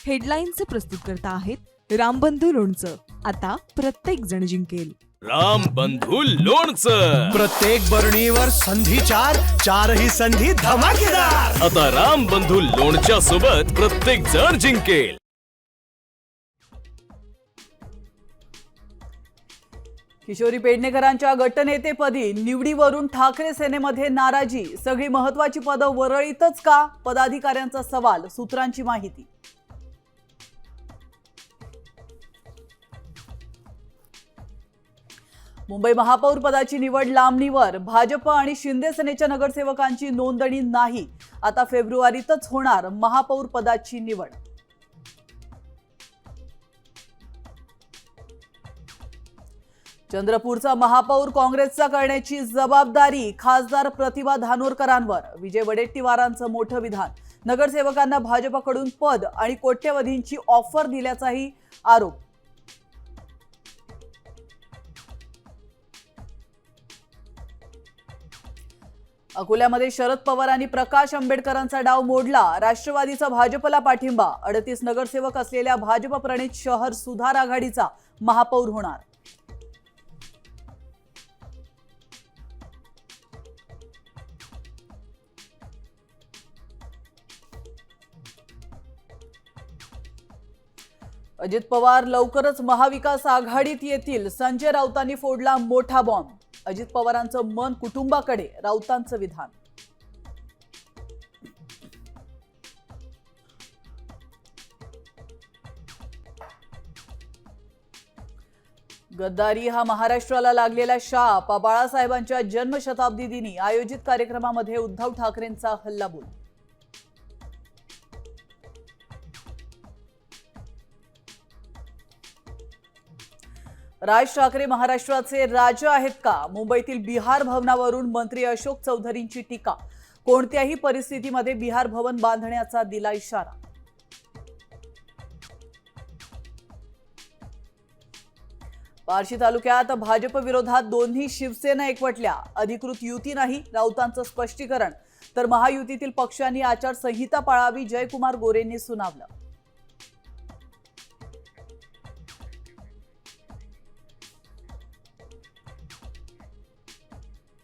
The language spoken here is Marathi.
हेडलाईन्सचे प्रस्तुत करता आहेत रामबंधू लोणचं. आता प्रत्येक जण जिंकेल. रामबंधू लोणचं. प्रत्येक बरणीवर संधी चारही संधी धमाकेदार. आता रामबंधू लोणच्या सोबत प्रत्येक जण जिंकेल. किशोरी पेडणेकरांच्या गटनेतेपदी निवडीवरून ठाकरे सेनेमध्ये नाराजी. सगळी महत्वाची पदं वरळीतच का? पदाधिकाऱ्यांचा सवाल, सूत्रांची माहिती. मुंबई महापौर पदाची निवड लांबणीवर. भाजप आणि शिंदे सेनेच्या नगरसेवकांची नोंदणी नाही. आता फेब्रुवारीतच होणार महापौर पदाची निवड. चंद्रपूरचा महापौर काँग्रेसचा करण्याची जबाबदारी खासदार प्रतिभा धानोरकरांवर. विजय वडेट्टीवारांचं मोठं विधान. नगरसेवकांना भाजपकडून पद आणि कोट्यवधींची ऑफर दिल्याचाही आरोप. अकोल्यामध्ये शरद पवारांनी प्रकाश आंबेडकरांचा डाव मोडला. राष्ट्रवादीचा भाजपला पाठिंबा. 38 नगरसेवक असलेल्या भाजप प्रणित शहर सुधार आघाडीचा महापौर होणार. अजित पवार लवकरच महाविकास आघाडीत येतील. संजय राऊतांनी फोडला मोठा बॉम्ब. अजित पवारांचं मन कुटुंबाकडे, राऊतांचं विधान. गद्दारी हा महाराष्ट्राला लागलेला शाप. बाळासाहेबांच्या जन्मशताब्दी दिनी आयोजित कार्यक्रमामध्ये उद्धव ठाकरेंचा हल्लाबोल. राज ठाकरे महाराष्ट्राचे राजा आहेत का? मुंबईतील बिहार भवनावरून मंत्री अशोक चौधरींची टीका. कोणत्याही परिस्थितीमध्ये बिहार भवन बांधण्याचा दिला इशारा. बार्शी तालुक्यात भाजप विरोधात दोन्ही शिवसेना एकवटल्या. अधिकृत युती नाही, राऊतांचं स्पष्टीकरण. तर महायुतीतील पक्षांनी आचारसंहिता पाळावी, जयकुमार गोरेंनी सुनावलं.